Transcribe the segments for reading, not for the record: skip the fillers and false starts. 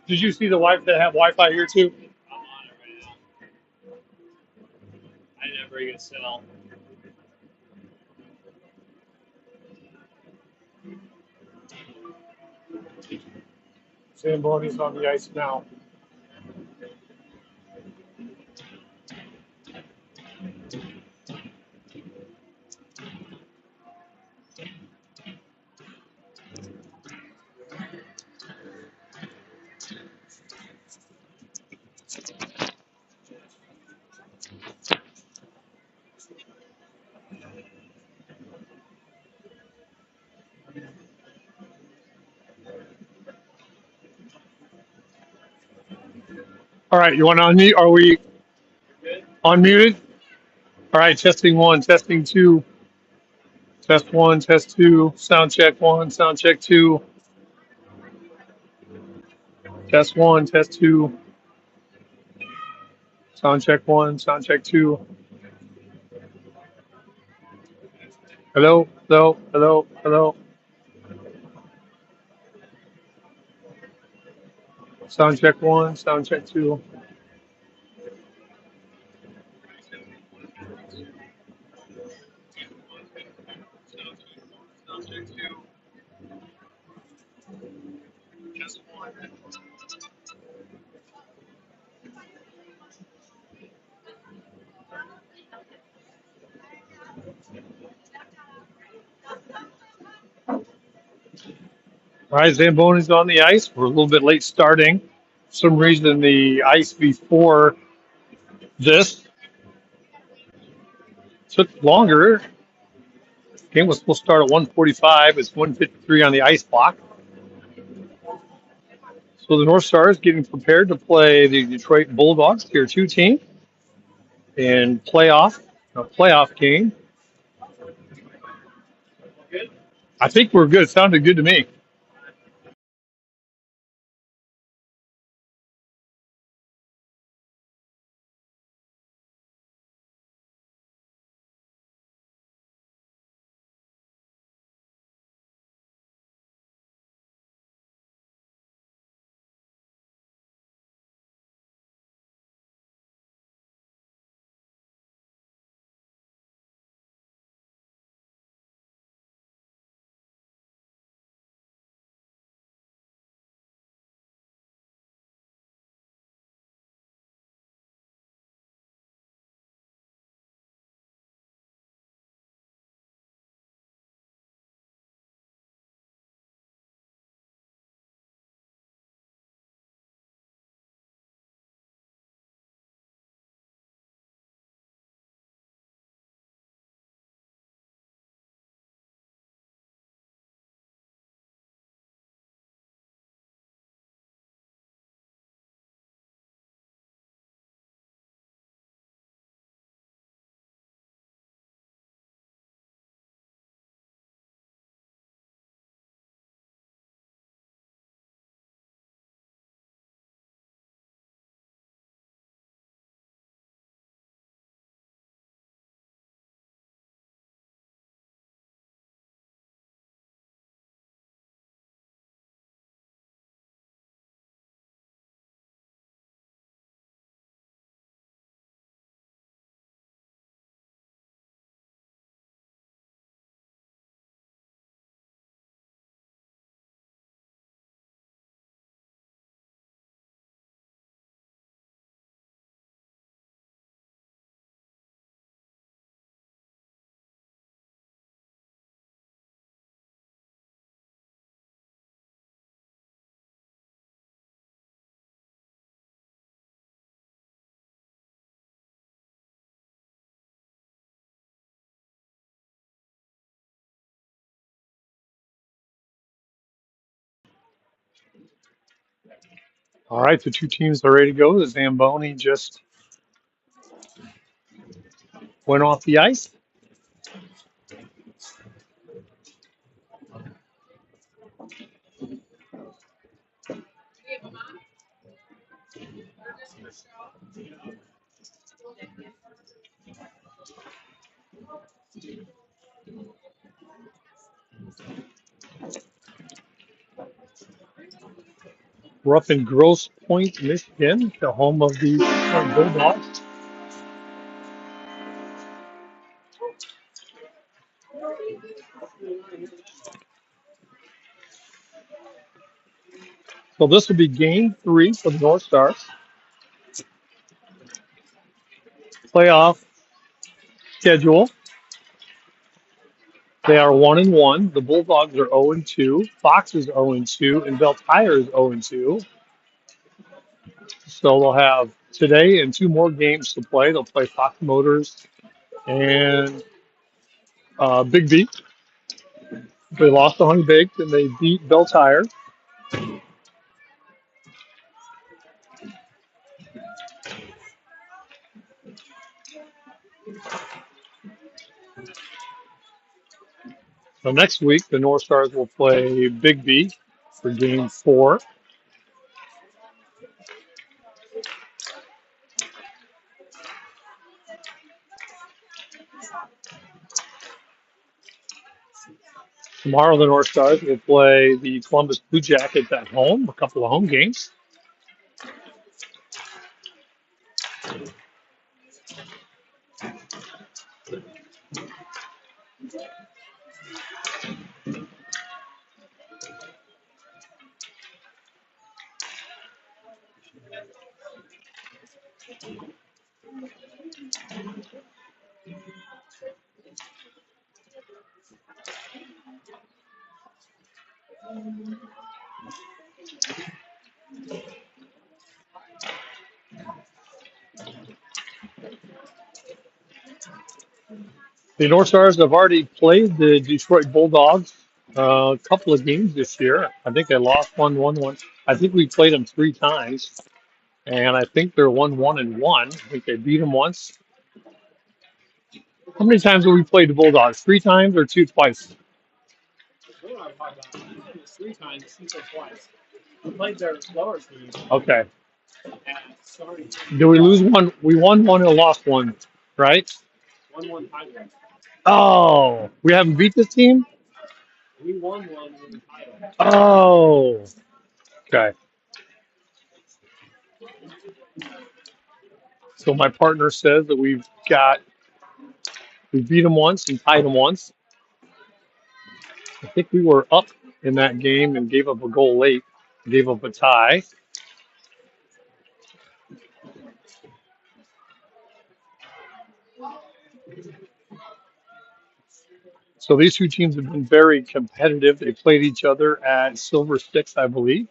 Did you see the wife that have Wi-Fi here too? I'm on it right now. I never get sell. Zamboni's on the ice now. All right, you want to unmute? Are we unmuted? All right, testing one, testing two, test one, test two, sound check one, sound check two, test one, test two, sound check one, sound check two. Hello, hello, hello, hello. Sound check one, sound check two. All right, Zamboni's on the ice. We're a little bit late starting. For some reason, the ice before this took longer. Game was supposed to start at 1:45. It's 1:53 on the ice clock. So the North Stars getting prepared to play the Detroit Bulldogs, Tier 2 team, in a playoff game. I think we're good. It sounded good to me. All right, the two teams are ready to go. The Zamboni just went off the ice. We're up in Grosse Pointe, Michigan, the home of the Bulldogs. So this will be game 3 for the North Stars. Playoff schedule. They are 1-1. The Bulldogs are 0-2. Fox is 0-2, and Beltire is 0-2. So they'll have today and 2 more games to play. They'll play Fox Motors and Big B. They lost to Honey Baked and they beat Beltire. So next week, the North Stars will play Big B for game 4. Tomorrow, the North Stars will play the Columbus Blue Jackets at home, a couple of home games. The North Stars have already played the Detroit Bulldogs a couple of games this year. I think they lost 1-1. I think we played them 3 times, and I think they're 1-1-1. I think they beat them once. How many times have we played the Bulldogs? 3 times or 2 twice? Okay. Did we lose one? We won one and lost one, right? Oh, we haven't beat this team? Oh, okay. So my partner says that we beat them once and tied them once. I think we were up in that game and gave up a goal late, gave up a tie. So these two teams have been very competitive. They played each other at Silver Sticks, I believe.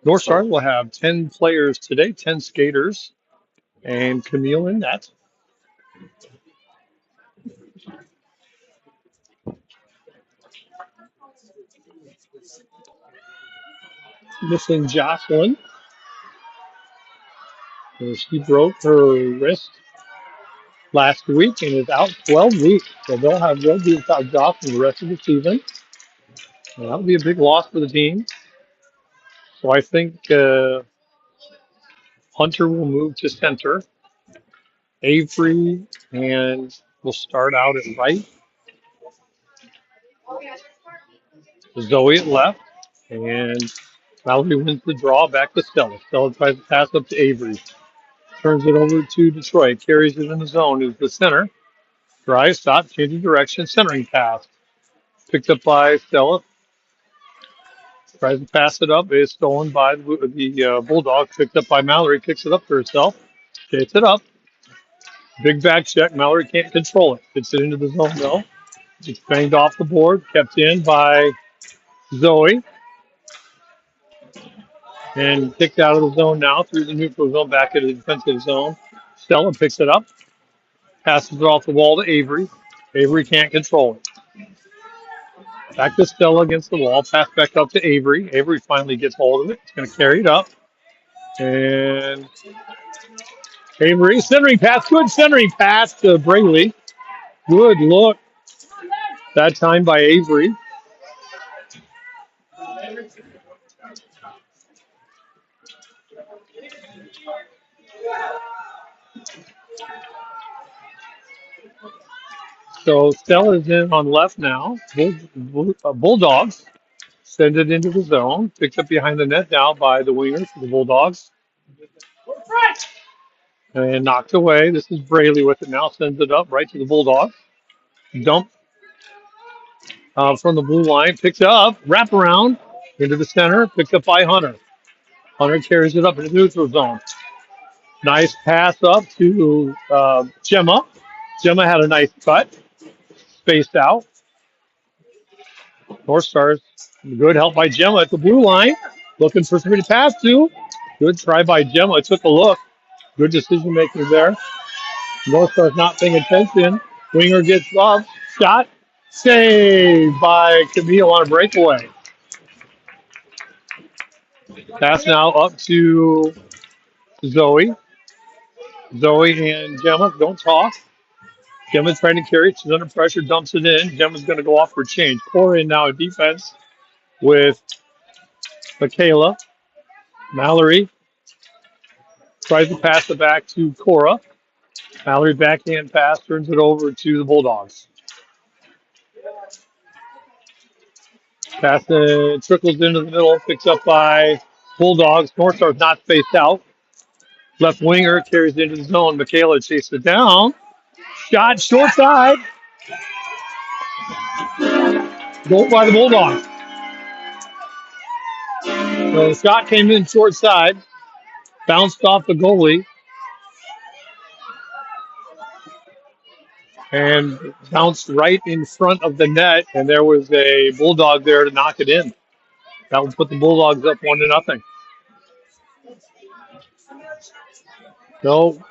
North Star will have 10 players today, 10 skaters, and Camille in net. Missing Jocelyn. She broke her wrist last week and is out 12 weeks. So they'll be without Jocelyn the rest of the season. And that'll be a big loss for the team. So I think Hunter will move to center. Avery and will start out at right. Zoe at left. And Mallory wins the draw back to Stella. Stella tries to pass up to Avery. Turns it over to Detroit. Carries it in the zone. Is the center. Drive, stop, changing direction. Centering pass. Picked up by Stella. Tries to pass it up. It's stolen by the Bulldogs. Picked up by Mallory. Kicks it up for herself. Gets it up. Big back check. Mallory can't control it. Gets it into the zone though. It's banged off the board. Kept in by Zoe. And kicked out of the zone now through the neutral zone back into the defensive zone. Stella picks it up. Passes it off the wall to Avery. Avery can't control it. Back to Stella against the wall. Pass back up to Avery. Avery finally gets hold of it. It's going to carry it up. And Avery, centering pass. Good centering pass to Braley. Good look. That time by Avery. So Stella's in on left now. Bulldogs send it into the zone. Picked up behind the net now by the wingers for the Bulldogs. And knocked away. This is Braley with it now. Sends it up right to the Bulldogs. Dump from the blue line. Picks it up. Wrap around into the center. Picked up by Hunter. Hunter carries it up in the neutral zone. Nice pass up to Gemma. Gemma had a nice cut. Spaced out. North Stars. Good help by Gemma at the blue line. Looking for somebody to pass to. Good try by Gemma. Took a look. Good decision making there. North Stars not paying attention. Winger gets up. Shot. Saved by Camille on a breakaway. Pass now up to Zoe. Zoe and Gemma don't talk. Gemma's trying to carry it. She's under pressure, dumps it in. Gemma's going to go off for change. Cora in now at defense with Michaela. Mallory tries to pass it back to Cora. Mallory backhand pass, turns it over to the Bulldogs. Pass trickles into the middle, picked up by Bulldogs. North Star's not faced out. Left winger carries it into the zone. Michaela chases it down. Shot short side. Goal by the Bulldogs. So the shot came in short side. Bounced off the goalie. And bounced right in front of the net. And there was a Bulldog there to knock it in. That would put the Bulldogs up 1-0. So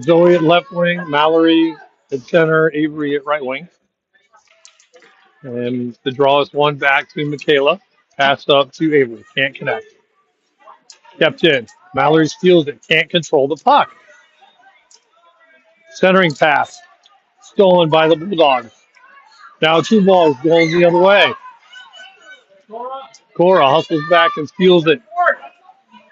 Zoe at left wing, Mallory at center, Avery at right wing. And the draw is one back to Michaela. Pass up to Avery. Can't connect. Kept in. Mallory steals it. Can't control the puck. Centering pass. Stolen by the Bulldogs. Now two balls going the other way. Cora hustles back and steals it.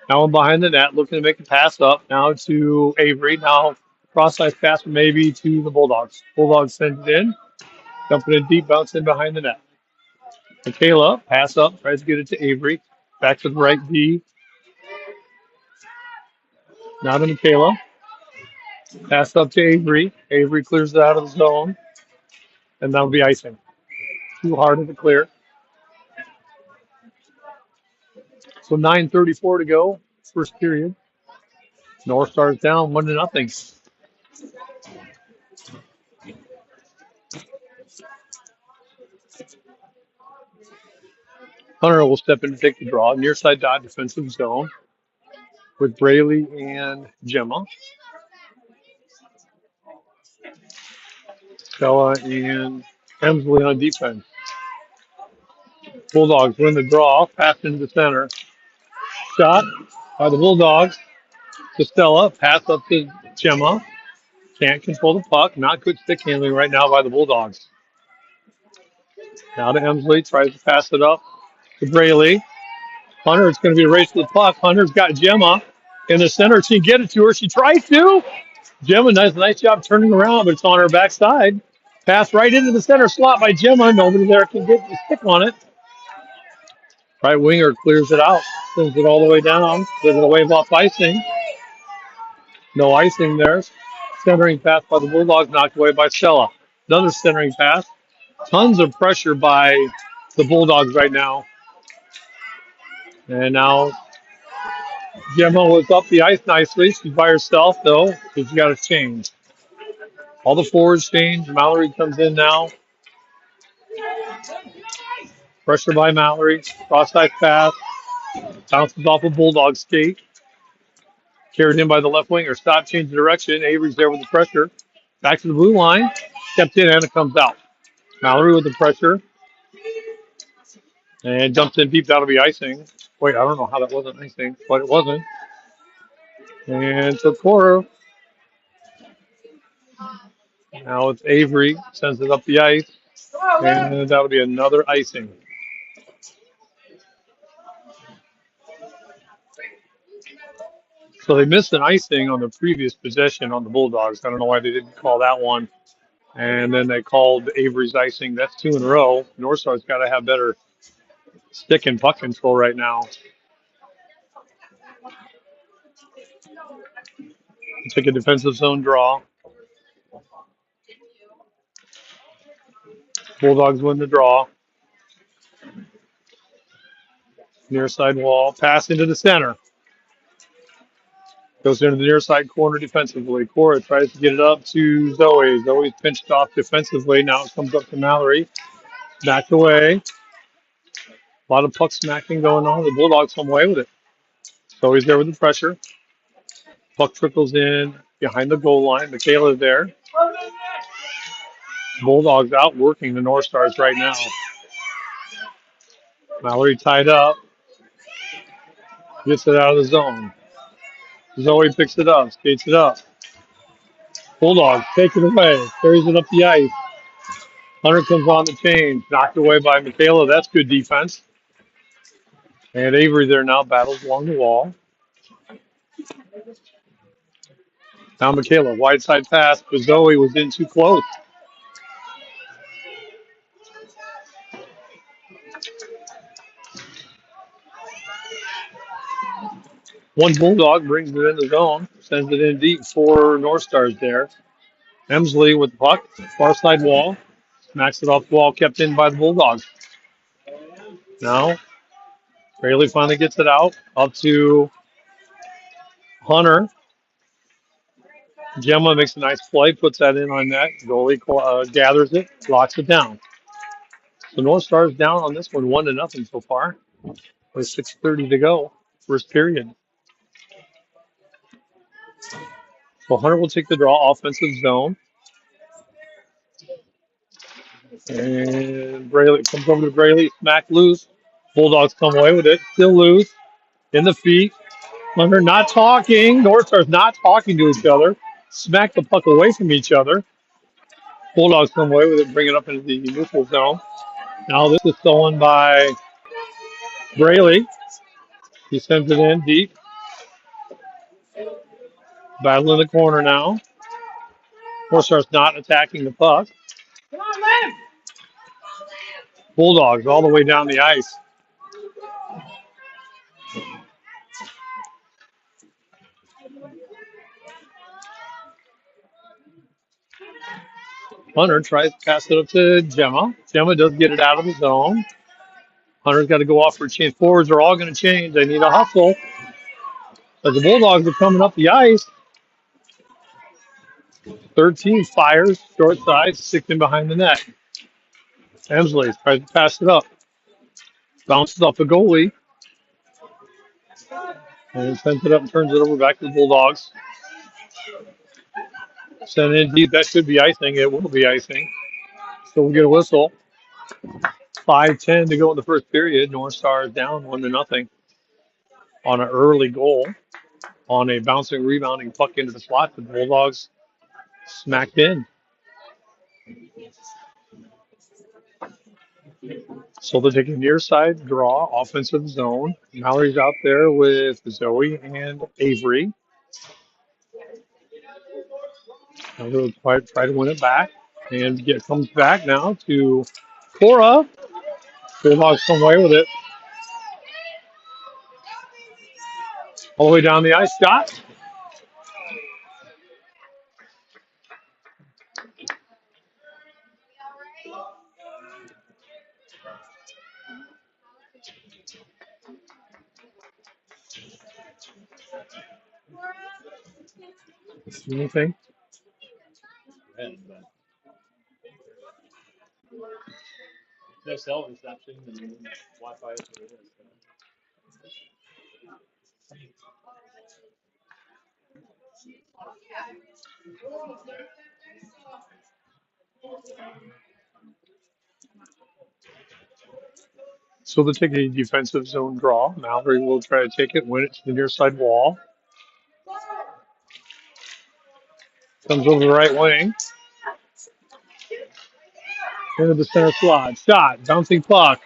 Now one behind the net, looking to make a pass up. Now to Avery. Now cross-ice pass maybe to the Bulldogs. Bulldogs send it in. Dumping it deep, bounce in behind the net. Michaela, pass up, tries to get it to Avery. Back to the right D. Now to Michaela. Pass up to Avery. Avery clears it out of the zone. And that'll be icing. Too hard to clear. So 9:34 to go, first period. North Stars down 1-0. Hunter will step in to take the draw. Near side dot defensive zone with Braley and Gemma. Stella and Emsley on defense. Bulldogs win the draw. Pass into the center. Shot by the Bulldogs to Stella. Pass up to Gemma. Can't control the puck. Not good stick handling right now by the Bulldogs. Now to Emsley. Tries to pass it up to Braley. Hunter, it's going to be a race to the puck. Hunter's got Gemma in the center. She can get it to her. She tries to. Gemma does a nice job turning around, but it's on her backside. Pass right into the center slot by Gemma. Nobody there can get the stick on it. Right winger clears it out. Sends it all the way down. Gives it a wave off icing. No icing there. Centering pass by the Bulldogs, knocked away by Stella. Another centering pass. Tons of pressure by the Bulldogs right now. And now Gemma was up the ice nicely. She's by herself, though, because she got to change. All the forwards change. Mallory comes in now. Pressure by Mallory. Cross-side pass. Bounces off a Bulldog skate. Carried in by the left winger. Stop, change the direction. Avery's there with the pressure. Back to the blue line. Stepped in and it comes out. Mallory with the pressure. And jumps in deep. That'll be icing. Wait, I don't know how that wasn't icing, but it wasn't. And to Cora. Now it's Avery. Sends it up the ice. And that'll be another icing. So they missed an icing on the previous possession on the Bulldogs. I don't know why they didn't call that one. And then they called Avery's icing. That's two in a row. Northstar's got to have better stick and puck control right now. Take a defensive zone draw. Bulldogs win the draw. Near side wall. Pass into the center. Goes into the near side corner defensively. Cora tries to get it up to Zoe. Zoe's pinched off defensively. Now it comes up to Mallory. Backed away. A lot of puck smacking going on. The Bulldogs come away with it. Zoe's there with the pressure. Puck trickles in behind the goal line. Michaela's there. Bulldogs out working the North Stars right now. Mallory tied up. Gets it out of the zone. Zoe picks it up. Skates it up. Bulldogs take it away. Carries it up the ice. Hunter comes on the change. Knocked away by Michaela. That's good defense. And Avery there now battles along the wall. Now Michaela. Wide side pass. But Zoe was in too close. One Bulldog brings it in the zone. Sends it in deep. Four North Stars there. Emsley with the puck. Far side wall. Smacks it off the wall. Kept in by the Bulldogs. Now Rayleigh finally gets it out. Up to Hunter. Gemma makes a nice play. Puts that in on net. Goalie gathers it. Locks it down. The North Stars down on this one 1-0 so far. With 6:30 to go. First period. So Hunter will take the draw. Offensive zone. And Braley comes over to Braley. Smack loose. Bulldogs come away with it. Still loose. In the feet. Hunter not talking. North Stars not talking to each other. Smack the puck away from each other. Bulldogs come away with it. Bring it up into the neutral zone. Now this is stolen by Braley. He sends it in deep. Battle in the corner now. North Stars not attacking the puck. Bulldogs all the way down the ice. Hunter tries to pass it up to Gemma. Gemma does get it out of the zone. Hunter's got to go off for a change. Forwards are all going to change. They need a hustle. As the Bulldogs are coming up the ice. 13 fires, short side, sticks in behind the net. Emsley tries to pass it up. Bounces off the goalie. And sends it up and turns it over back to the Bulldogs. Send it in deep. That should be icing. It will be icing. So we'll get a whistle. 5:10 to go in the first period. North Stars down 1-0 on an early goal. On a bouncing, rebounding puck into the slot. The Bulldogs smacked in. So they're taking near side draw, offensive zone. Mallory's out there with Zoe and Avery. And they'll try to win it back. And comes back now to Cora. Bulldogs come away with it. All the way down the ice. Scott. Anything? So they'll take a defensive zone draw. Mallory will try to take it, win it to the near side wall. Comes over the right wing. Into the center slot. Shot. Bouncing puck.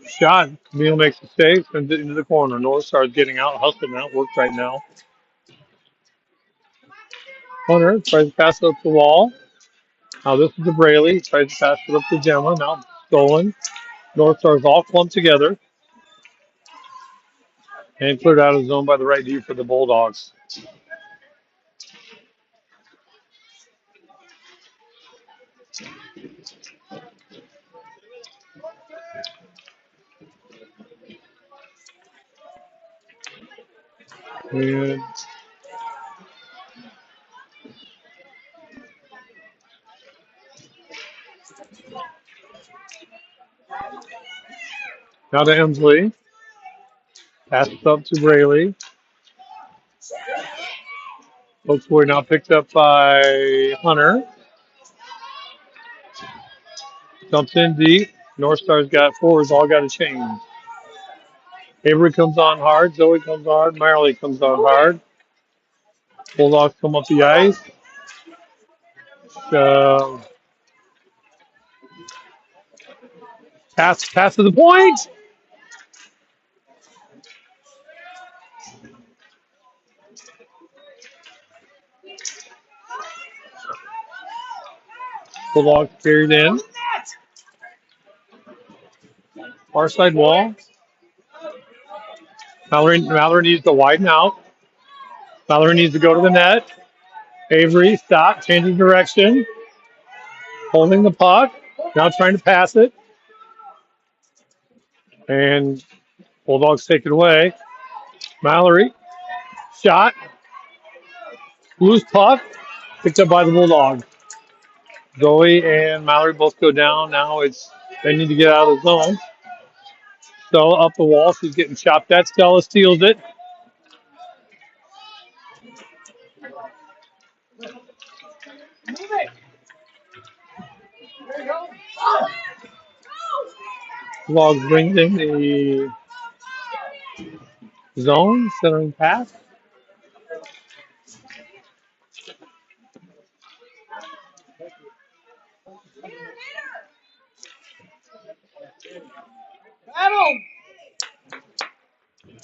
Shot. Camille makes a save. Sends it into the corner. North Star's getting out. Hustling out. Work right now. Hunter tries to pass it up the wall. Now this is to Braley. Tries to pass it up to Gemma. Now stolen. North Stars all clumped together and cleared out of the zone by the right D for the Bulldogs. And now to Emsley. Pass it up to Braley. Oakwood now picked up by Hunter. Dumps in deep. North Star's got forwards, all got to change. Avery comes on hard. Zoe comes hard. Marley comes on hard. Bulldogs come up the ice. Uh, pass to the point. Bulldogs carried in. Far side wall. Mallory needs to widen out. Mallory needs to go to the net. Avery, stop, changing direction. Holding the puck. Now trying to pass it. And Bulldogs take it away. Mallory, shot. Loose puck. Picked up by the Bulldogs. Zoe and Mallory both go down. Now they need to get out of the zone. Stella up the wall. She's getting chopped at. Stella steals it. Bulldogs brings in the zone. Centering pass. Battle.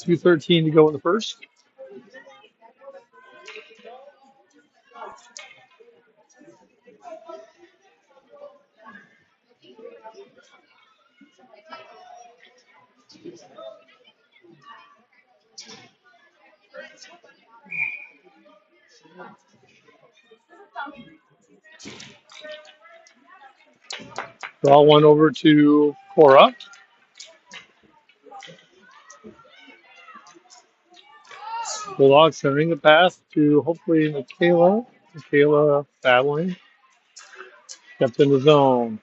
2:13 to go in the first. Draw one over to Cora. Bulldogs centering the pass to hopefully Michaela. Michaela battling. Steps in the zone.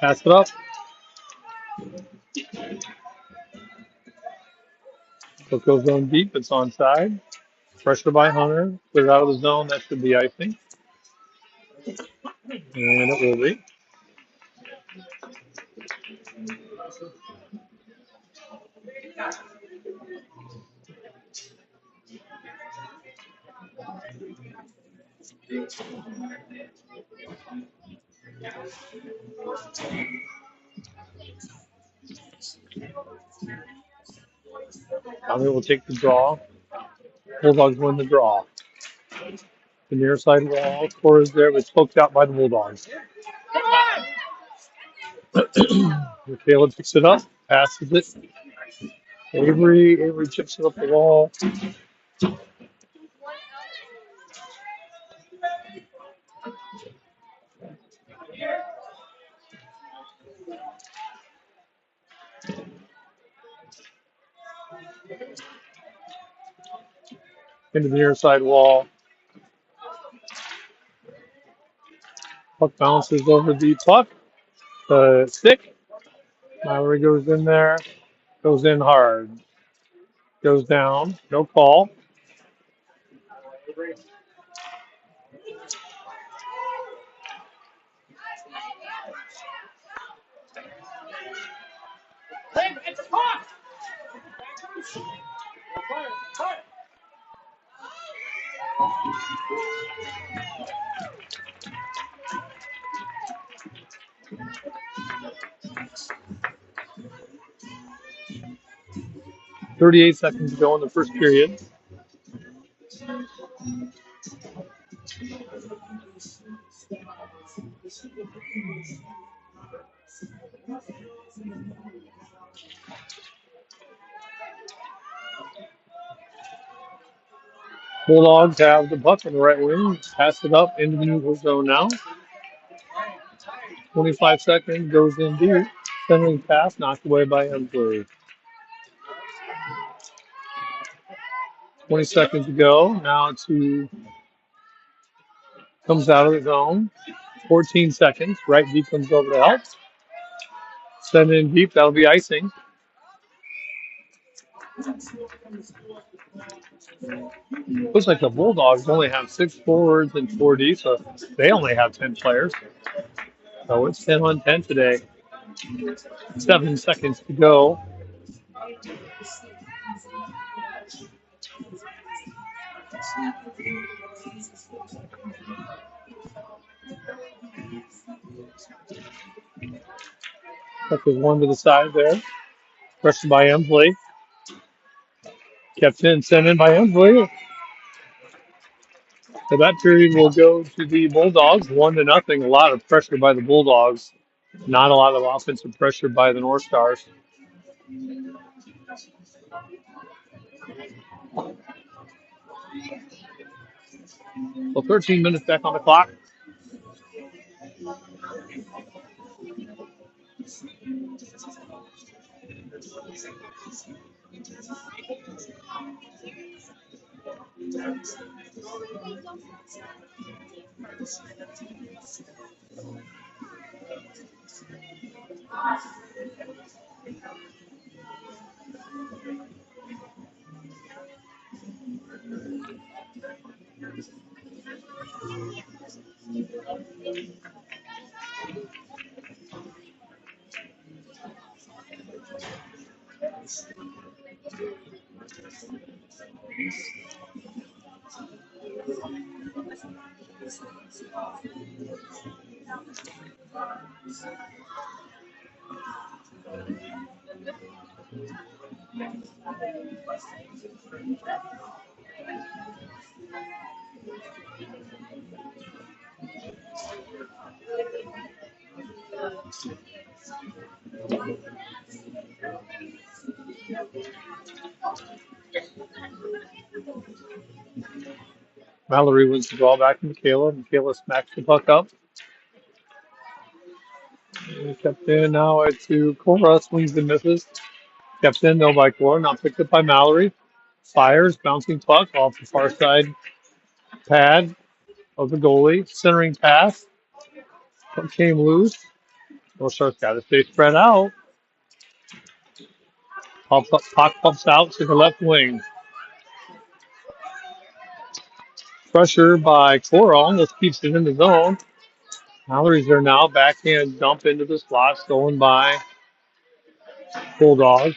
Pass it up. Puck goes zone deep. It's onside. Pressure by Hunter. Clear out of the zone. That should be icing. And it will be. Tommy will take the draw. Bulldogs win the draw. The near side wall. Cora's there, but it's poked out by the Bulldogs. Michaela picks it up, passes it. Avery chips it up the wall. Into the near side wall. Puck bounces over the puck. The stick. Mallory goes in there. Goes in hard. Goes down. No call. It's a puck! 38 seconds to go in the first period. Bulldogs have the puck in the right wing. Pass it up into the neutral zone now. 25 seconds. Goes in deep. Centering pass knocked away by Emsley. 20 seconds to go. Now to comes out of the zone. 14 seconds. Right deep comes over to help. Send in deep. That'll be icing. Looks like the Bulldogs only have 6 forwards and 4D, so they only have 10 players. So it's 10 on 10 today. 7 seconds to go. Puck is one to the side there. Pressured by Emsley. Kept in, sent in by Emsley. So that period will go to the Bulldogs, 1-0. A lot of pressure by the Bulldogs. Not a lot of offensive pressure by the North Stars. Well, 13 minutes back on the clock. Mallory wins the ball back to Michaela. Michaela smacks the puck up. And kept in now to Cora. Swings and misses. Kept in though by Cora. Now picked up by Mallory. Fires. Bouncing puck off the far side pad of the goalie. Centering pass. Puck came loose. North Star's got to stay spread out. Puck pumps out to the left wing. Pressure by Cora almost keeps it in the zone. Mallory's there now. Backhand dump into the slot. Stolen by Bulldogs.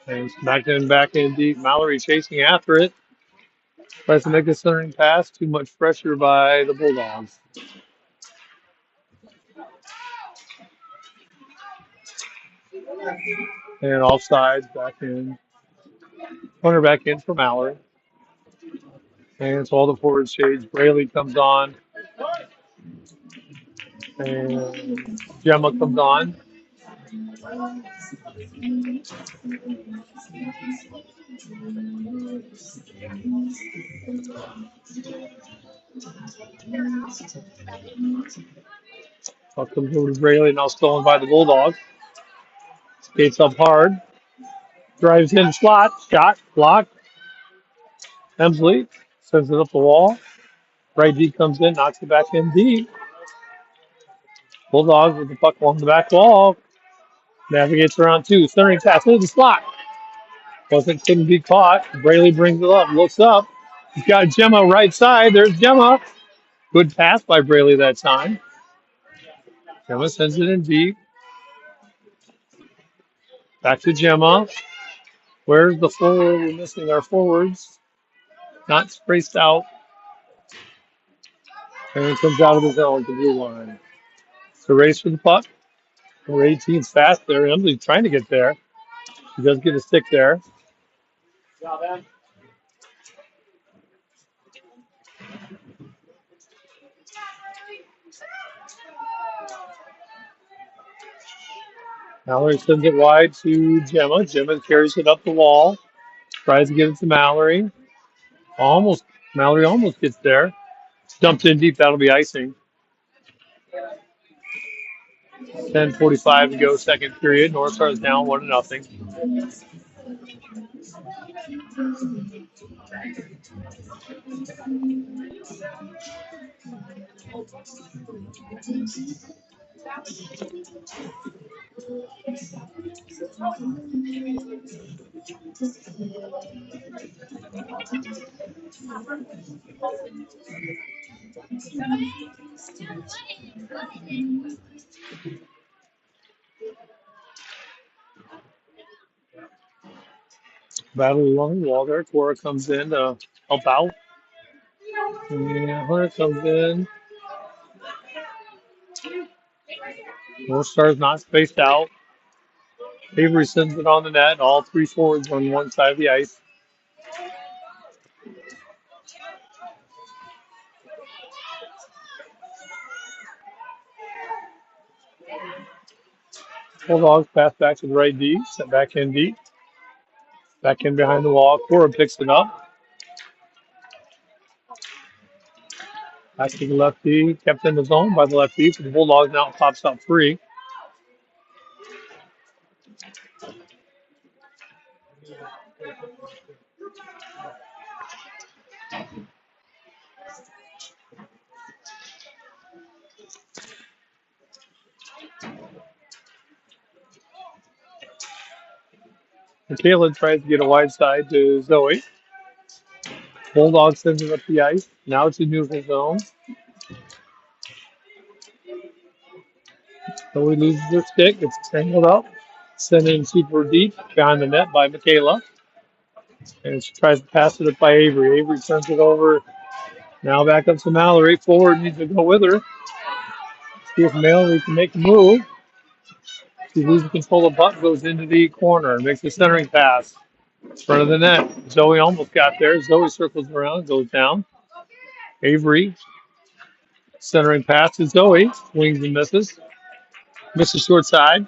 And smacked in back in deep. Mallory chasing after it. Tries to make a centering pass. Too much pressure by the Bulldogs. And offsides back in. Corner back in for Mallory. And it's all the forward shades. Braley comes on, and Gemma comes on. Puck comes over to Braley, now stolen by the Bulldogs. Skates up hard, drives in slot, shot, block. Hemsley sends it up the wall. Right D comes in, knocks it back in deep. Bulldogs with the puck along the back wall. Navigates around two. Centering pass into the slot. Couldn't be caught. Braley brings it up, looks up. He's got Gemma right side. There's Gemma. Good pass by Braley that time. Gemma sends it in deep. Back to Gemma. Where's the forward? We're missing our forwards. Not spaced out. And it comes out of the zone to blue line. It's a race for the puck. We're 18 fast there. Emily trying to get there. She does get a stick there. Mallory sends it wide to Gemma. Gemma carries it up the wall. Tries to get it to Mallory. Almost. Mallory almost gets there. Dumped in deep. That'll be icing. 10:45 to go, second period. North Star is down 1-0. Battle along the wall there. Cora comes in to help out. And Hunter comes in. North Star's not spaced out. Avery sends it on the net. All three forwards on one side of the ice. Bulldogs pass back to the right D. Set back in deep. Back in behind the wall. Cora picks it up. Back to the left D. Kept in the zone by the left D. For the Bulldogs now it pops up free. Michaela tries to get a wide side to Zoe. Bulldogs sends it up the ice. Now it's a neutral zone. Zoe loses her stick. It's tangled up. Sent in super deep behind the net by Michaela. And she tries to pass it up by Avery. Avery turns it over. Now back up to Mallory. Forward needs to go with her. See if Mallory can make a move. She loses control of the puck, goes into the corner, makes a centering pass. Front of the net. Zoe almost got there. Zoe circles around, goes down. Avery, centering pass to Zoe. Swings and misses. Misses short side.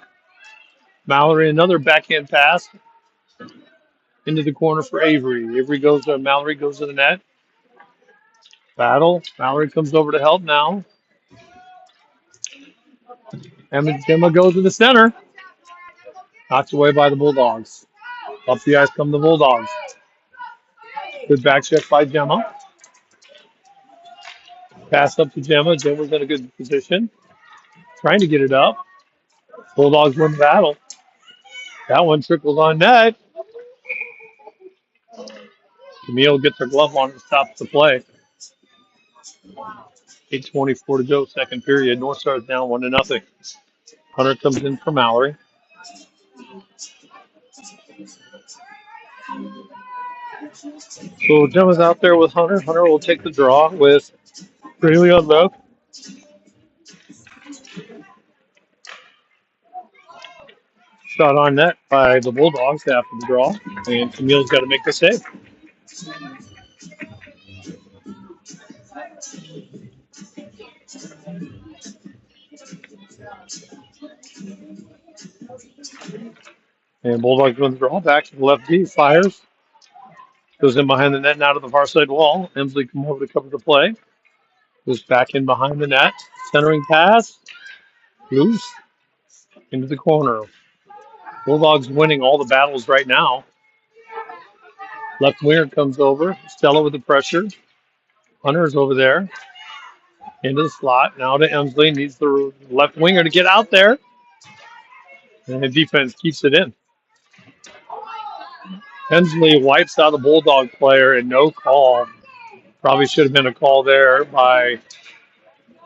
Mallory, another backhand pass into the corner for Avery. Avery goes to Mallory, goes to the net. Battle. Mallory comes over to help now. Gemma goes to the center. Knocked away by the Bulldogs. Up the ice come the Bulldogs. Good back check by Gemma. Pass up to Gemma. Gemma's in a good position. Trying to get it up. Bulldogs win the battle. That one trickles on net. Camille gets her glove on and stops the play. 8:24 to go, second period. North Star is down 1-0. Hunter comes in for Mallory. So Gemma's out there with Hunter. Hunter will take the draw with Braley on left. Shot on net by the Bulldogs after the draw. And Camille's got to make the save. And Bulldogs run the draw back to the left D. Fires. Goes in behind the net and out of the far side wall. Emsley come over to cover the play. Goes back in behind the net. Centering pass. Loose. Into the corner. Bulldogs winning all the battles right now. Left winger comes over. Stella with the pressure. Hunter's over there. Into the slot. Now to Emsley. Needs the left winger to get out there. And the defense keeps it in. Emsley wipes out a Bulldog player and no call. Probably should have been a call there by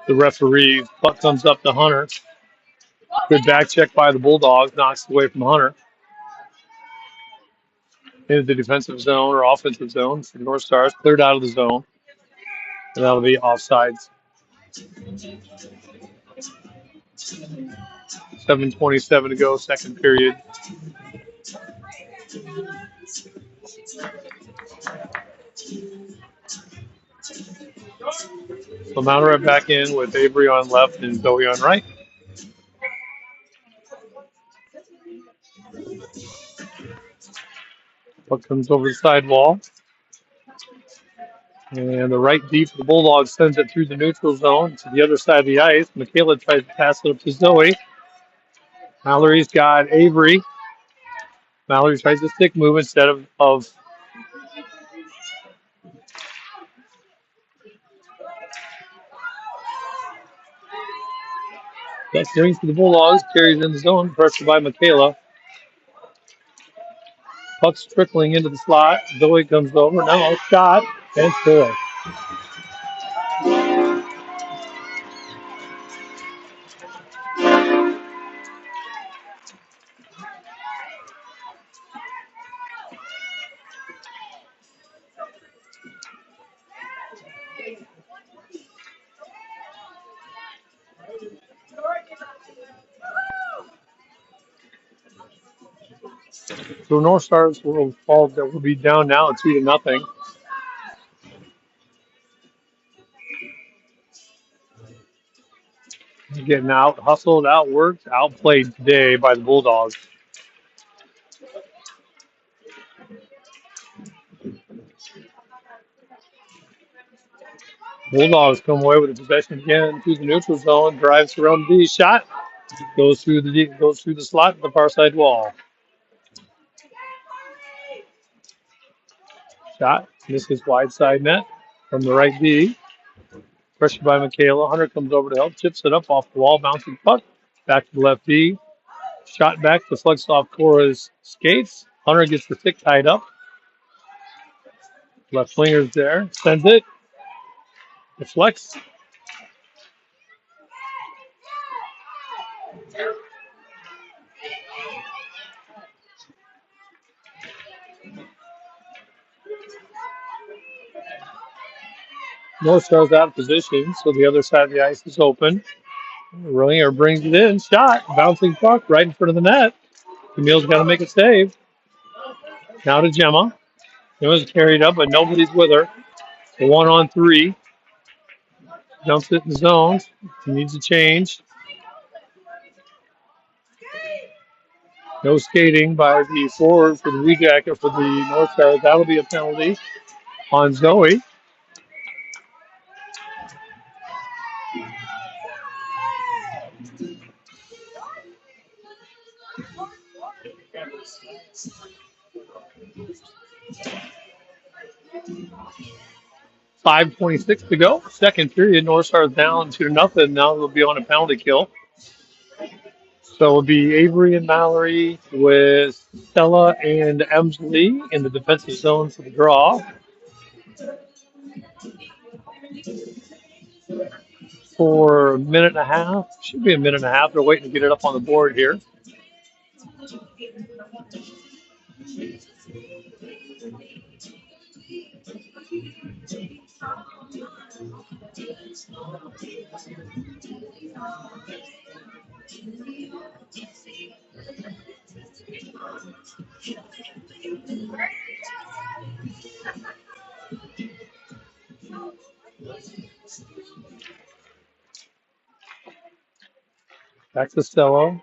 the referee. Puck comes up to Hunter. Good back check by the Bulldogs. Knocks it away from Hunter. Into the defensive zone or offensive zone. So the North Stars cleared out of the zone. And that'll be offsides. 7:27 to go, second period. So Mountaineer back in with Avery on left and Zoe on right. Puck comes over the sidewall. And the right deep for the Bulldogs sends it through the neutral zone to the other side of the ice. Michaela tries to pass it up to Zoe. Mallory's got Avery. Mallory tries to stick move instead of that swings to the Bulldogs, carries in the zone, pressure by Michaela. Puck's trickling into the slot. Zoe comes over. Now a shot and score. So North Stars will fall. That will be down now 2-0. Getting out, hustled, outworked, outplayed today by the Bulldogs. Bulldogs come away with the possession again to the neutral zone. Drives around the shot, goes through the slot to the far side wall. Shot misses wide side net from the right D. Pressured by Michaela. Hunter comes over to help, chips it up off the wall, bouncing puck back to the left D. Shot back, deflects off Cora's skates. Hunter gets the stick tied up. Left winger's there, sends it, deflects. North Star's out of position, so the other side of the ice is open. Ringer brings it in, shot, bouncing puck right in front of the net. Camille's got to make a save. Now to Gemma. Gemma's carried up, but nobody's with her. 1-on-3. Dumps it in the zone. He needs a change. No skating by the forward for the Blue Jacket for the North Stars. That'll be a penalty on Zoe. .5:26 to go. Second period. North Stars down 2-0. Now they'll be on a penalty kill. So it'll be Avery and Mallory with Stella and Emsley in the defensive zone for the draw. For a minute and a half. Should be a minute and a half. They're waiting to get it up on the board here. Back to Stello.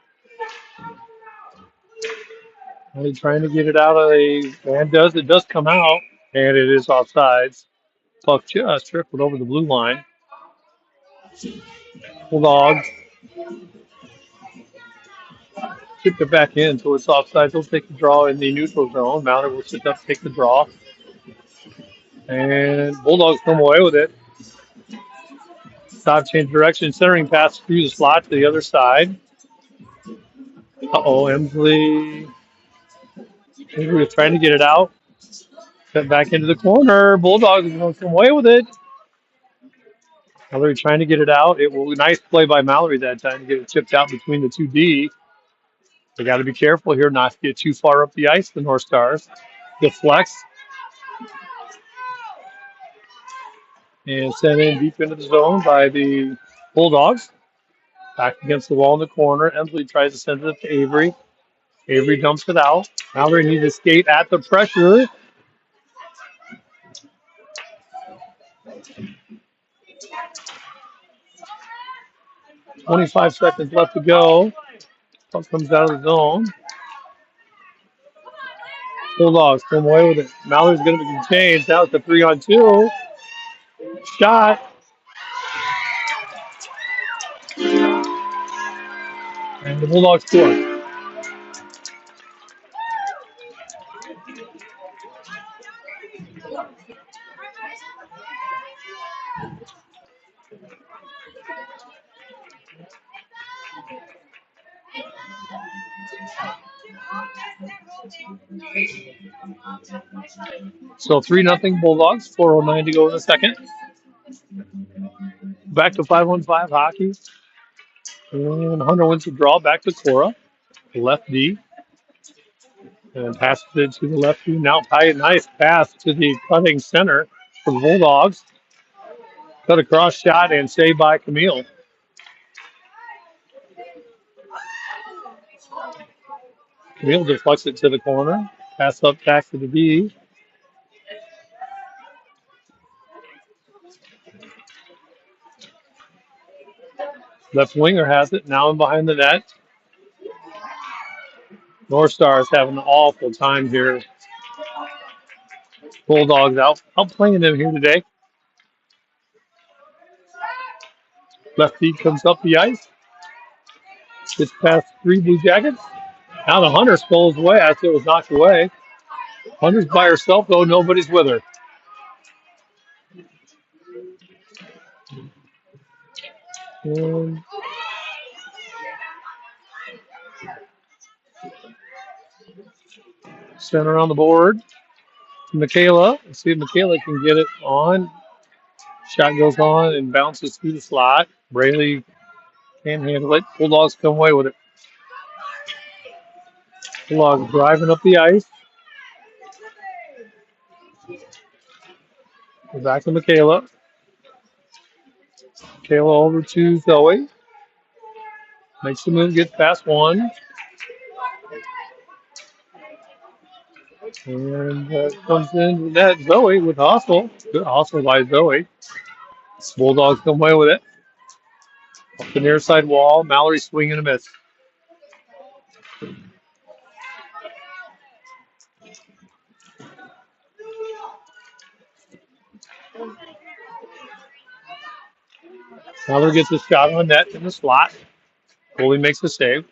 Only trying to get it out of the and it does come out, and it is offsides. Puck just trickled over the blue line. Bulldogs chipped it back in, so it's offside. They'll take the draw in the neutral zone. Mallard will sit up, take the draw, and Bulldogs come away with it. Stop, change direction, centering pass through the slot to the other side. Emsley. He was trying to get it out. Cut back into the corner. Bulldogs are going to come away with it. Mallory trying to get it out. It will nice play by Mallory that time to get it chipped out between the two D. They got to be careful here not to get too far up the ice. The North Stars deflects and sent in deep into the zone by the Bulldogs. Back against the wall in the corner. Emsley tries to send it up to Avery. Avery dumps it out. Mallory needs to skate at the pressure. 25 seconds left to go. Puck comes out of the zone. Bulldogs come away with it. Mallory's going to be contained. Now it's a 3-on-2. Shot. And the Bulldogs score. So 3-0 Bulldogs. 4:09 to go in the second. Back to 5-on-5 hockey. And Hunter wins the draw. Back to Cora. Left D. And passes it to the left D. Now nice pass to the cutting center for the Bulldogs. Cut across shot and saved by Camille. Camille deflects it to the corner. Pass up back to the D. Left winger has it. Now in behind the net. North Stars having an awful time here. Bulldogs out playing them here today. Left feet comes up the ice. Gets past 3 Blue Jackets. Now the Hunter spills away after it was knocked away. Hunter's by herself though. Nobody's with her. And center on the board. Michaela. Let's see if Michaela can get it on. Shot goes on and bounces through the slot. Braley can't handle it. Bulldogs come away with it. Bulldogs driving up the ice. Back to Michaela. Michaela over to Zoe. Makes the move, gets past one. And comes in that Zoe with hustle. Good hustle by Zoe. Bulldogs come away with it. Up the near side wall. Mallory swinging a miss. Mallory gets a shot on net in the slot. Goalie makes the save.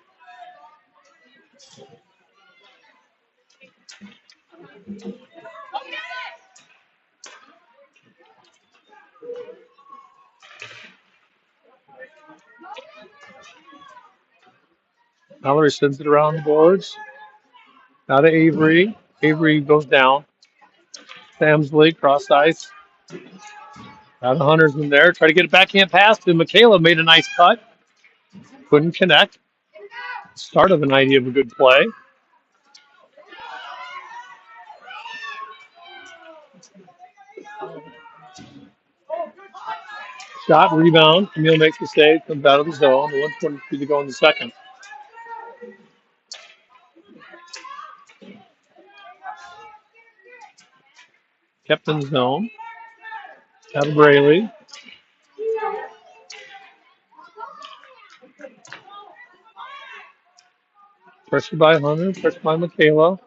Mallory sends it around the boards. Now to Avery. Avery goes down. Samsley cross ice. Now the Hunter's in there. Try to get a backhand pass to Michaela. Made a nice cut. Couldn't connect. Start of an idea of a good play. Shot, rebound. Camille makes the save. Comes out of the zone. 1:23 to go in the second. Kept in the zone. Out of Braley. Pressure by Hunter. Pressure by Michaela.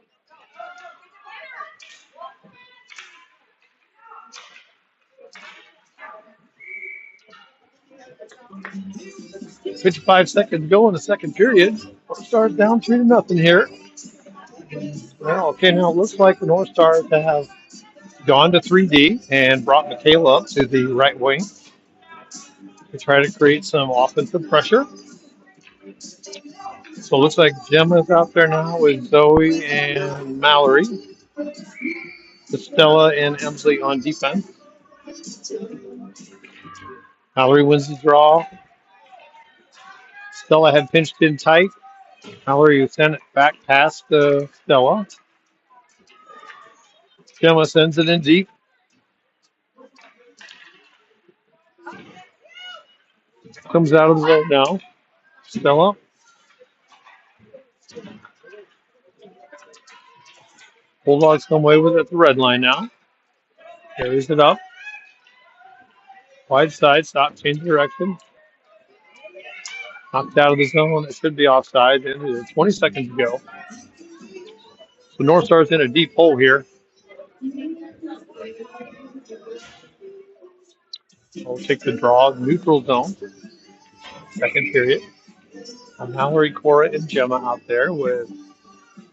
Fifty-five seconds to go in the second period. North Stars down 3-0 here. Well, okay, now it looks like the North Stars have gone to 3D and brought Michaela up to the right wing to try to create some offensive pressure. So it looks like Gemma's out there now with Zoe and Mallory. Stella and Emsley on defense. Mallory wins the draw. Stella had pinched in tight. Mallory sent it back past Stella. Gemma sends it in deep. Comes out of the zone now. Stella. Bulldogs come away with it at the red line now. Carries it up. Wide side. Stop. Change direction. Knocked out of the zone. It should be offside. 20 seconds to go. So North Star's in a deep hole here. We'll take the draw. Neutral zone. Second period. Mallory, Cora, and Gemma out there with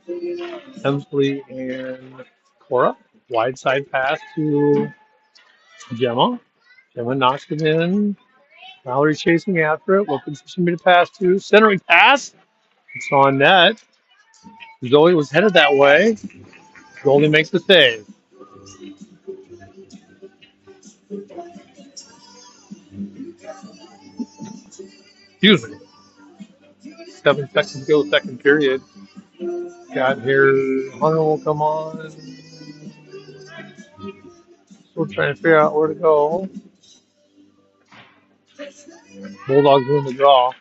Hemsley and Cora. Wide side pass to Gemma. Gemma knocks it in. Mallory chasing after it. Looking for somebody to pass to. Centering pass. It's on net. Zoe was headed that way. Goldie makes the save. Excuse me. 7 seconds to go, second period. Got here. Hunter will come on. Still trying to figure out where to go. Bulldogs win the draw.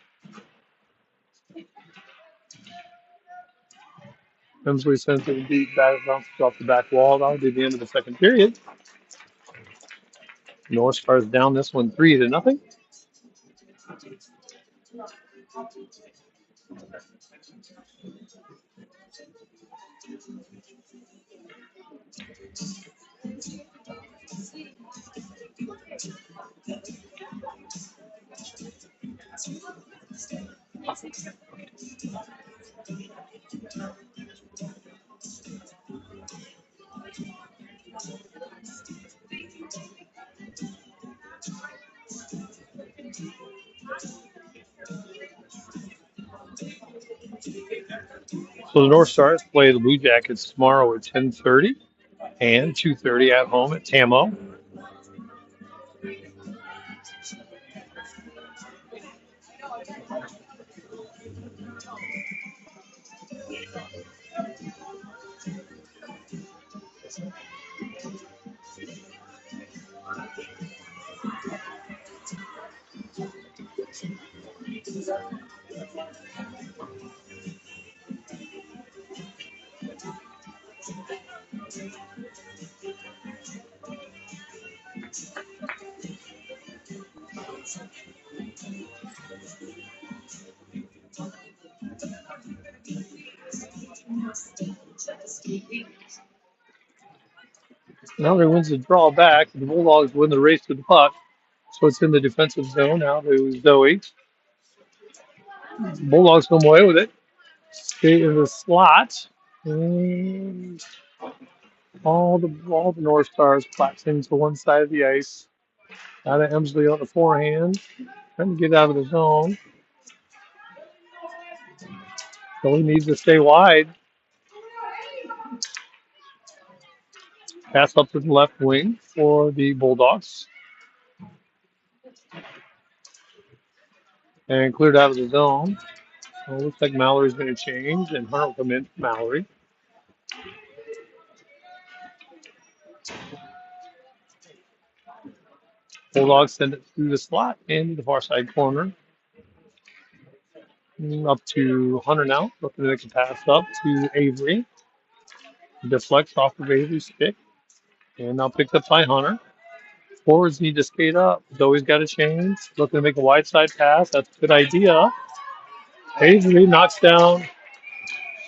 Hemsley sends it deep, back bounces off the back wall. That'll be the end of the second period. North Stars down this one 3-0. So the North Stars play the Blue Jackets tomorrow at 10:30 and 2:30 at home at Tamo. Mallory wins the draw back. The Bulldogs win the race to the puck. So it's in the defensive zone now to Zoe. Bulldogs come away with it. Stay in the slot. And all the North Stars collapsing to one side of the ice. Out of Emsley on the forehand. Trying to get out of the zone. Zoe needs to stay wide. Pass up to the left wing for the Bulldogs. And cleared out of the zone. So it looks like Mallory's going to change, and Hunter will come in for Mallory. Bulldogs send it through the slot into the far side corner. Up to Hunter now. Looking to make a pass up to Avery. Deflects off of Avery's stick. And now picked up by Hunter. Forwards need to skate up. Zoe's got a change. Looking to make a wide side pass. That's a good idea. Avery knocks down.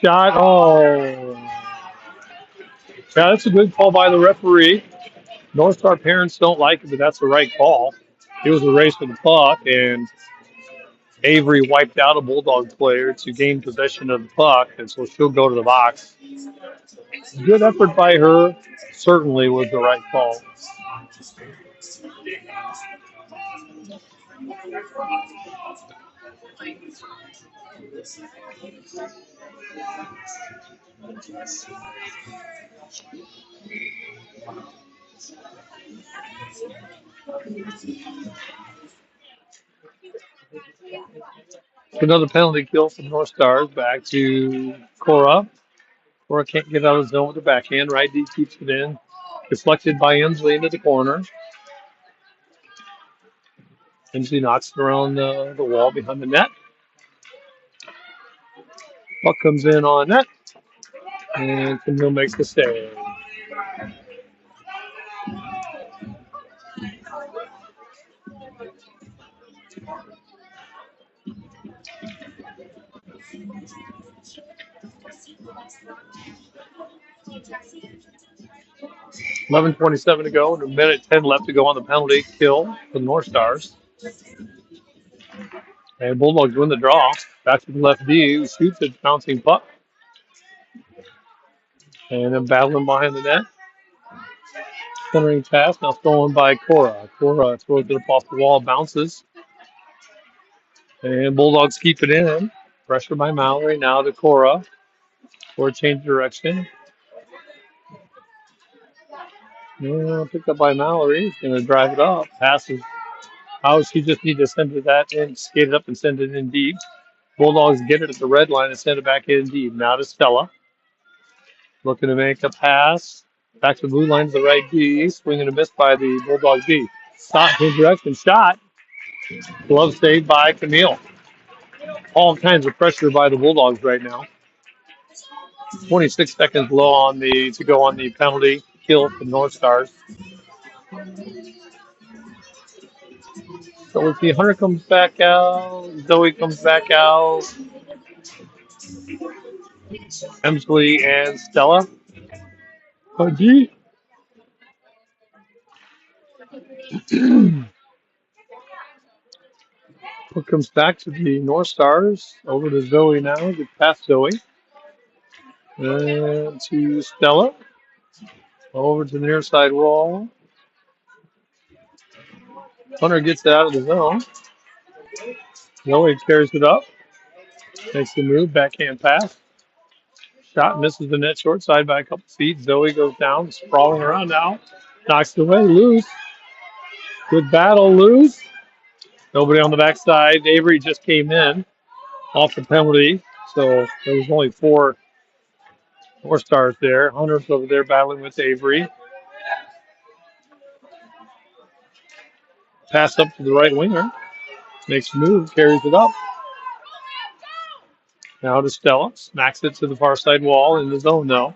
Shot. Oh. Yeah, that's a good call by the referee. North Star parents don't like it, but that's the right call. It was a race for the puck, and Avery wiped out a Bulldog player to gain possession of the puck, and so she'll go to the box. Good effort by her. Certainly was the right call. Another penalty kill for the North Stars. Back to Cora. Cora can't get out of the zone with the backhand. Right D keeps it in. Deflected by Inslee into the corner. Inslee knocks it around the wall behind the net. Puck comes in on net. And Camille makes the save. $11:27 to go, and a minute 10 left to go on the penalty kill for the North Stars. And Bulldogs win the draw. Back to the left D, who shoots a bouncing puck. And then battling behind the net. Centering pass, now stolen by Cora. Cora throws it up off the wall, bounces. And Bulldogs keep it in. Pressure by Mallory, now to Cora. Cora change direction. Picked up by Mallory. Going to drive it up. Passes out. She just needs to send it that in, skate it up and send it in deep. Bulldogs get it at the red line and send it back in deep. Now to Stella. Looking to make a pass. Back to the blue line to the right D. Swing and a miss by the Bulldog D. Stop in direction. Shot. Glove saved by Camille. All kinds of pressure by the Bulldogs right now. 26 seconds low on the to go on the penalty kill for North Stars. So let's see. Hunter comes back out. Zoe comes back out. Emsley and Stella. Oh, gee. What comes back to the North Stars. Over to Zoe now. Get past Zoe. And to Stella. Over to the near side wall. Hunter gets it out of the zone. Zoe carries it up. Makes the move. Backhand pass. Shot misses the net short side by a couple feet. Zoe goes down. Sprawling around now. Knocks it away. Loose. Good battle. Loose. Nobody on the backside. Avery just came in off the penalty. So there was only four Stars there. Hunter's over there battling with Avery. Pass up to the right winger. Makes a move. Carries it up. Now to Stella. Smacks it to the far side wall in the zone now.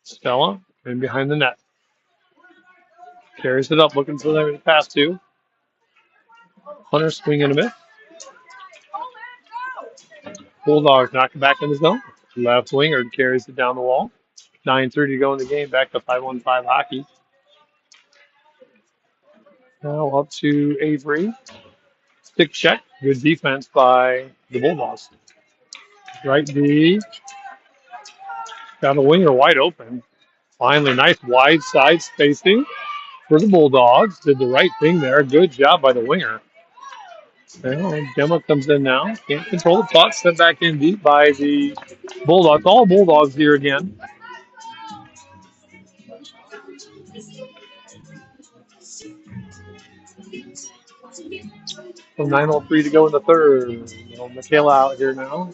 Stella in behind the net. Carries it up. Looking for them to pass to. Hunter swinging a miss. Bulldogs knocking back in the zone. Left winger carries it down the wall. 9:30 to go in the game. Back to 5-on-5 hockey. Now up to Avery. Stick check. Good defense by the Bulldogs. Right D. Got a winger wide open. Finally, nice wide side spacing for the Bulldogs. Did the right thing there. Good job by the winger. And Gemma comes in now. Can't control the puck. Sent back in deep by the Bulldogs. All Bulldogs here again. So 9:03 to go in the third. Michaela out here now.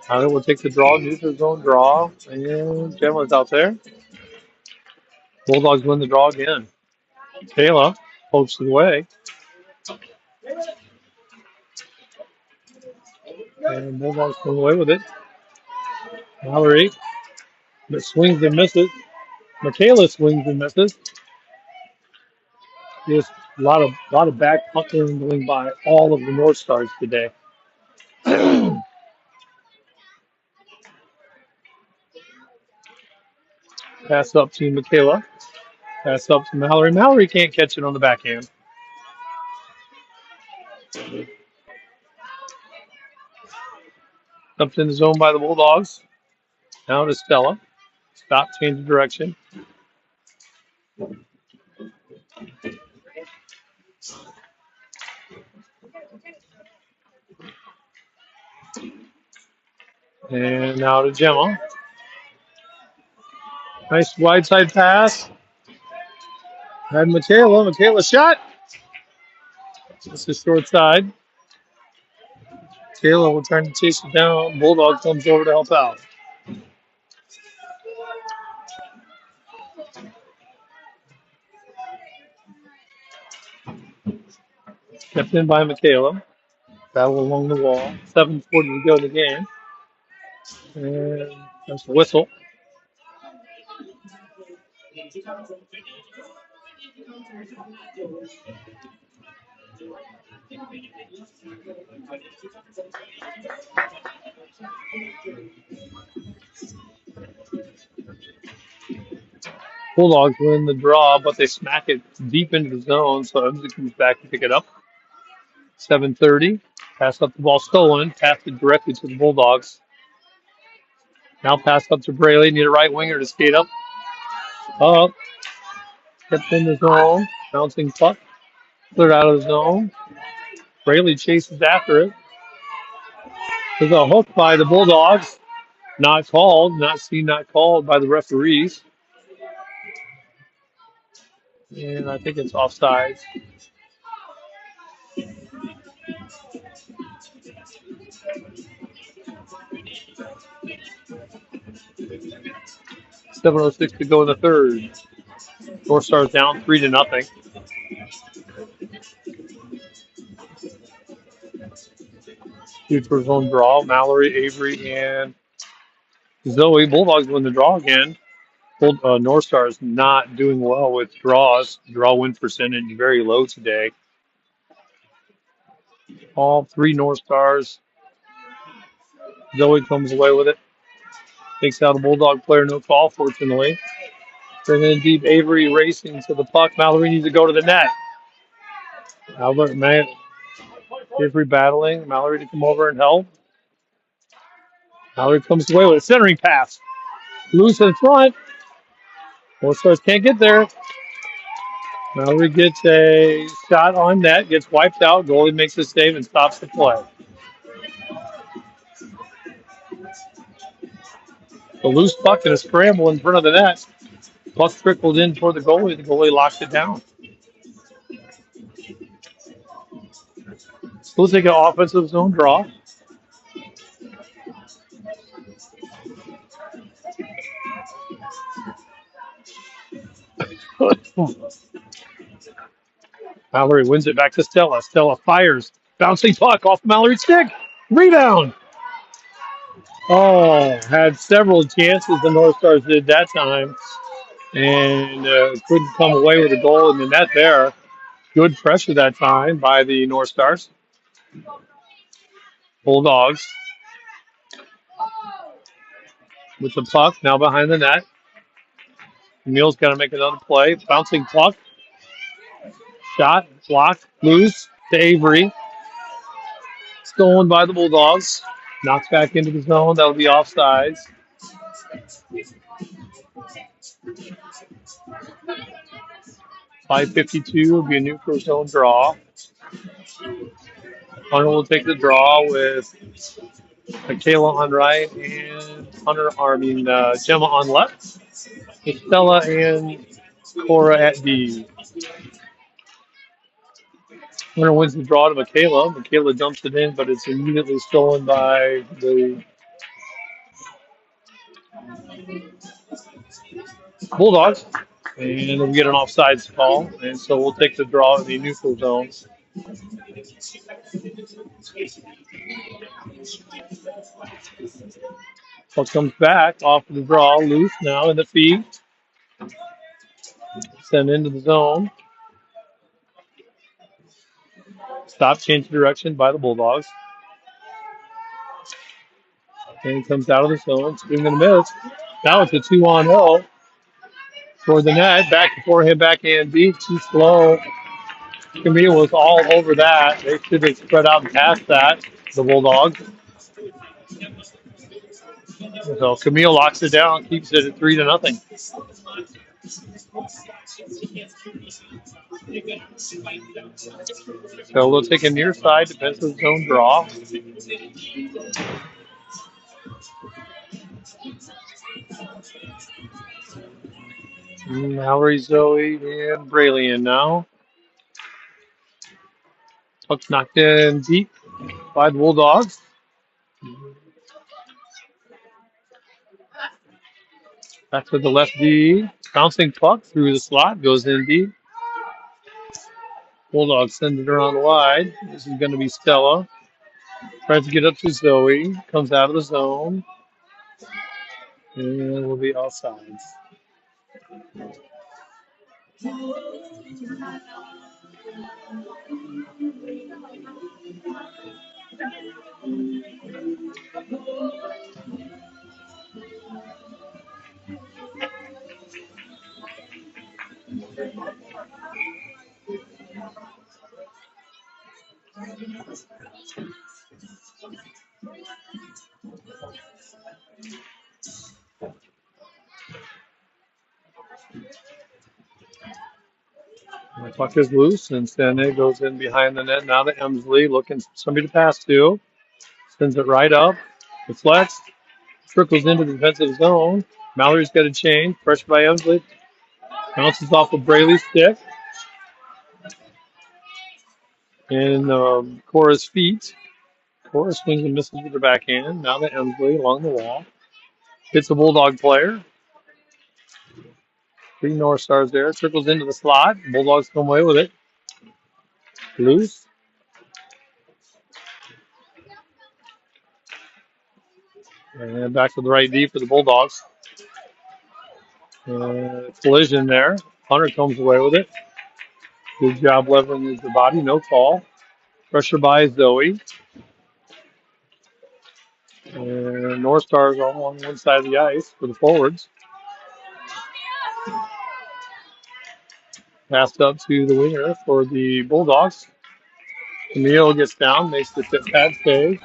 Tyler will take the draw, neutral zone draw. And Gemma's out there. Bulldogs win the draw again. Kayla pokes it away. And Bulldogs come away with it. Mallory swings and misses. Michaela swings and misses. Just a lot of back punting going by all of the North Stars today. Pass up to Michaela. Pass up to Mallory. Mallory can't catch it on the backhand. Dumped in the zone by the Bulldogs. Now to Stella. Stop, change of direction. And now to Gemma. Nice wide side pass. Had Michaela. Michaela shot. This is short side. Michaela will try to chase it down. Bulldog comes over to help out. Kept in by Michaela. Battle along the wall. 7:40 to go in the game. And there's a whistle. Bulldogs win the draw, but they smack it deep into the zone, so Emsley comes back to pick it up. 7:30. Pass up the ball stolen. Pass it directly to the Bulldogs. Now pass up to Braley. Need a right winger to skate up. Up. Kept in the zone. Bouncing puck. Cleared out of the zone. Braley chases after it. There's a hook by the Bulldogs. Not called. Not seen, not called by the referees. And I think it's offsides. 7:06 to go in the third. North Stars down 3-0. Future zone draw. Mallory, Avery, and Zoe. Bulldogs win the draw again. North Stars not doing well with draws. Draw win percentage very low today. All three North Stars. Zoe comes away with it. Takes out a Bulldog player, no call, fortunately. Bringing in deep, Avery racing to the puck. Mallory needs to go to the net. Albert, man, Avery battling. Mallory to come over and help. Mallory comes away with a centering pass. Loose in front. North Stars can't get there. Mallory gets a shot on net, gets wiped out. Goalie makes a save and stops the play. A loose puck and a scramble in front of the net. Puck trickled in toward the goalie. The goalie locked it down. We'll take an offensive zone draw. Mallory wins it back to Stella. Stella fires. Bouncing puck off Mallory's stick. Rebound. Oh, had several chances the North Stars did that time. And couldn't come away with a goal in the net there. Good pressure that time by the North Stars. Bulldogs with the puck now behind the net. Emil's got to make another play. Bouncing puck. Shot. Blocked. Loose to Avery. Stolen by the Bulldogs. Knocks back into the zone. That'll be offsides. .552 will be a neutral zone draw. Hunter will take the draw with Michaela on right and Gemma on left. Stella and Cora at D. Hunter wins the draw to Michaela. Michaela dumps it in, but it's immediately stolen by the Bulldogs. And we get an offsides call. And so we'll take the draw in the neutral zone. Puck comes back off of the draw, loose now in the feet. Send into the zone. Stop, change direction by the Bulldogs. And he comes out of the zone. Swing and a miss. Now it's a 2-on-0 toward the net. Back before him, backhand deep. Too slow. Camille was all over that. They should have spread out and passed that, the Bulldogs. So Camille locks it down, keeps it at 3-0. So we'll take a near side defensive zone draw. Mallory, Zoe, and Braylon now. Puck knocked in deep by the Bulldogs. Back to the left D. Bouncing puck through the slot, goes in deep. Bulldogs send it around wide. This is going to be Stella. Tries to get up to Zoe. Comes out of the zone. And will be offsides. The puck is loose, and then it goes in behind the net. Now to Emsley, looking for somebody to pass to. Sends it right up. Deflects. Trickles into the defensive zone. Mallory's got a change. Pressure by Emsley. Bounces off of Braley's stick. And Cora's feet. Cora swings and misses with her backhand. Now to Emsley along the wall. Hits a Bulldog player. 3 North Stars there. Trickles into the slot. Bulldogs come away with it. Loose. And back to the right D for the Bulldogs. Collision there. Hunter comes away with it. Good job leveling the body. No call. Pressure by Zoe. And North Stars all on one side of the ice for the forwards. Passed up to the winger for the Bulldogs. Camille gets down, makes the pad save.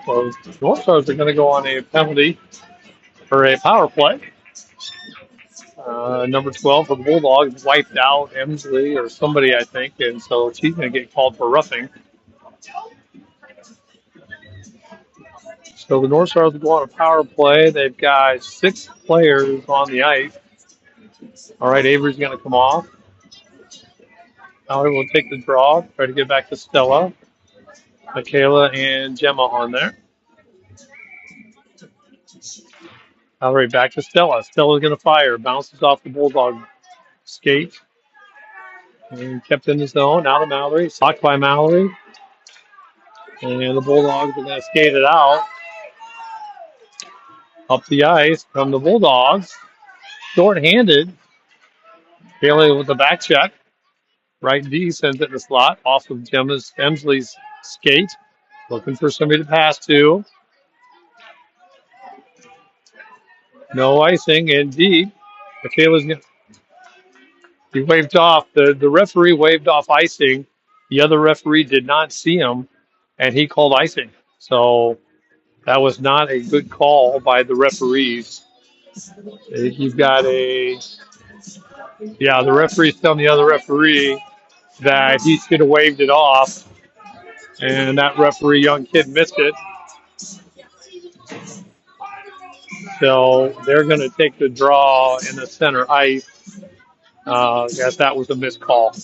So North Stars are going to go on a penalty or a power play. Number 12 for the Bulldogs wiped out Emsley or somebody, I think, and so she's going to get called for roughing. So the North Stars will go on a power play. They've got 6 players on the ice. All right, Avery's going to come off. Mallory will take the draw, try to get back to Stella. Michaela and Gemma on there. Mallory back to Stella. Stella's going to fire. Bounces off the Bulldog skate. And kept in the zone. Now to Mallory. Blocked by Mallory. And the Bulldogs are going to skate it out. Up the ice from the Bulldogs. Short-handed. Bailey with the back check. Right D sends it in the slot. Off of Gemma's Emsley's skate. Looking for somebody to pass to. No icing and deep. Michaela's going to. He waved off. The referee waved off icing. The other referee did not see him, and he called icing. So that was not a good call by the referees. You've got the referee's telling the other referee that he should have waved it off, and that referee, young kid, missed it. So they're going to take the draw in the center ice. Yes, that was a missed call.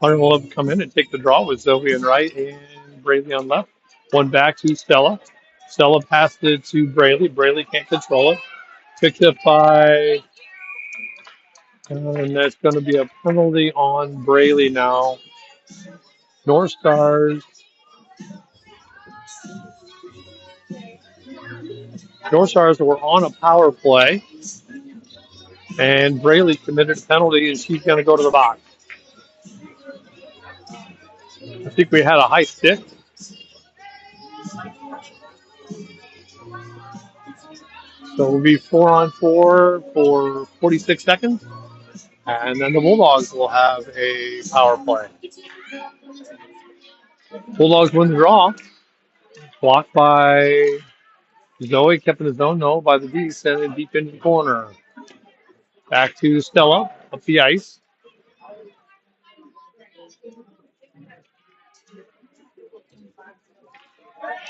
Hunter will come in and take the draw with Zoe on right and Braley on left. One back to Stella. Stella passed it to Braley. Braley can't control it. Picked up by, and that's going to be a penalty on Braley now. North Stars. North Stars were on a power play, and Braley committed a penalty, and she's going to go to the box. I think we had a high stick. So we'll be 4-on-4 for 46 seconds, and then the Bulldogs will have a power play. Bulldogs win the draw. Blocked by Zoe, kept in the zone, no, by the D, sent it deep into the corner. Back to Stella, up the ice.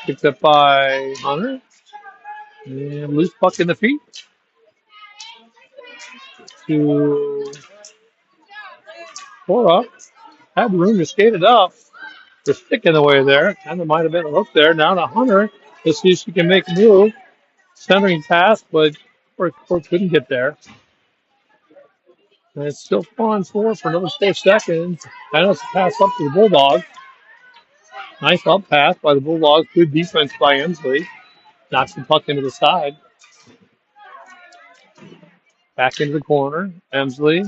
Picked up by Hunter. And loose puck in the feet. To Cora. Had room to skate it up. The stick in the way there. Kind of might have been a hook there. Now to Hunter to see if she can make a move. Centering pass, but Court couldn't get there. And it's still 4-on-4 for another 4 seconds. I know it's a pass up to the Bulldogs. Nice up pass by the Bulldogs. Good defense by Emsley. Knocks the puck into the side. Back into the corner. Emsley.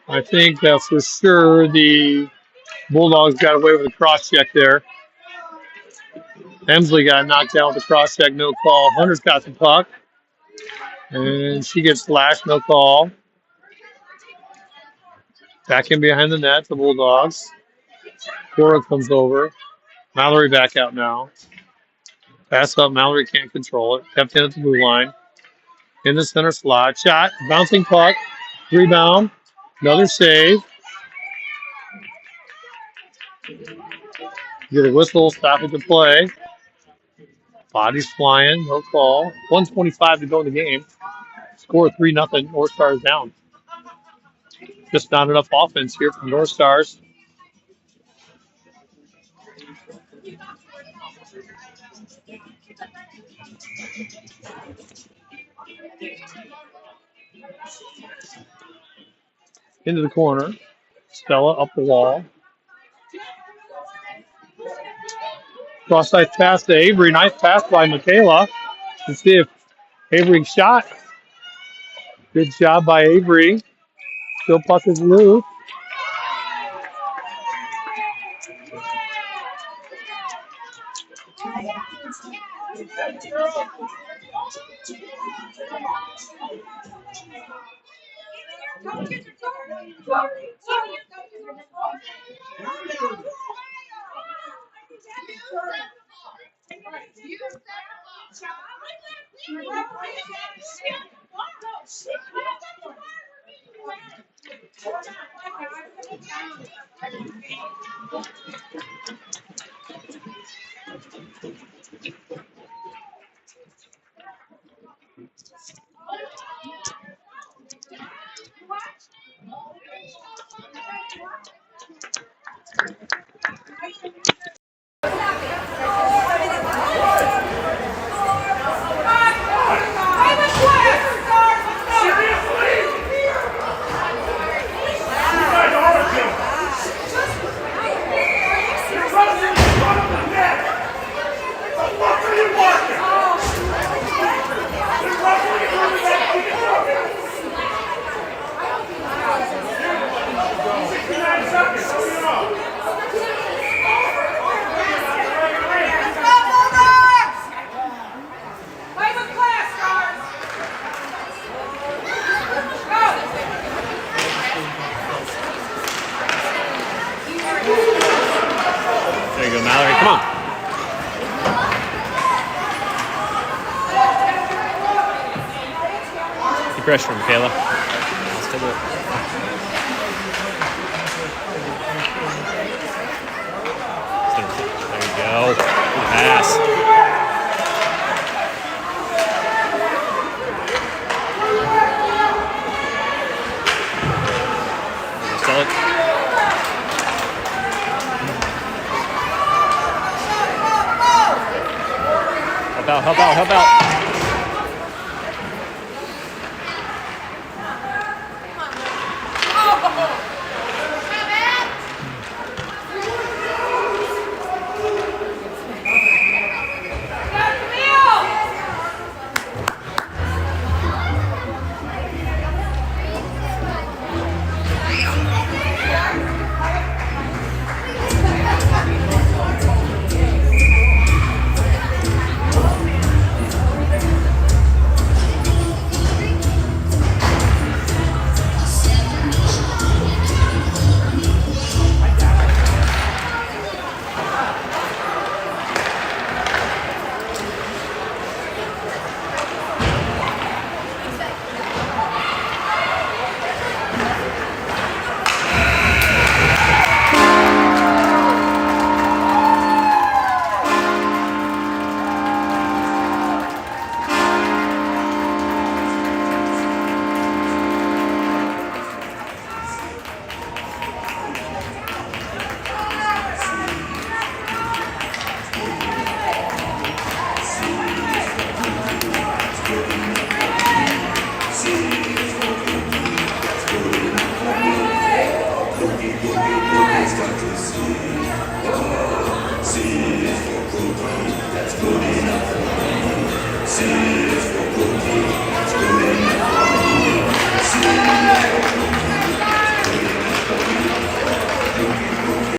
I think for sure the Bulldogs got away with a cross check there. Emsley got knocked down with a cross check, no call. Hunter's got the puck. And she gets slashed, no call. Back in behind the net, the Bulldogs. Cora comes over. Mallory back out now. Pass up. Mallory can't control it. Kept in at the blue line. In the center slot. Shot. Bouncing puck. Rebound. Another save. Get a whistle. Stoppage of play. Bodies flying. No call. 1:25 to go in the game. Score 3-0. North Stars down. Just not enough offense here from North Stars. Into the corner. Stella up the wall. Cross-ice pass to Avery. Nice pass by Michaela. Let's see if Avery shot. Good job by Avery. Still puck is loose. There you go, Mallory. Come on. Keep pressure, Michaela. Let's do it. There you go. Good pass. Sell it. Help out.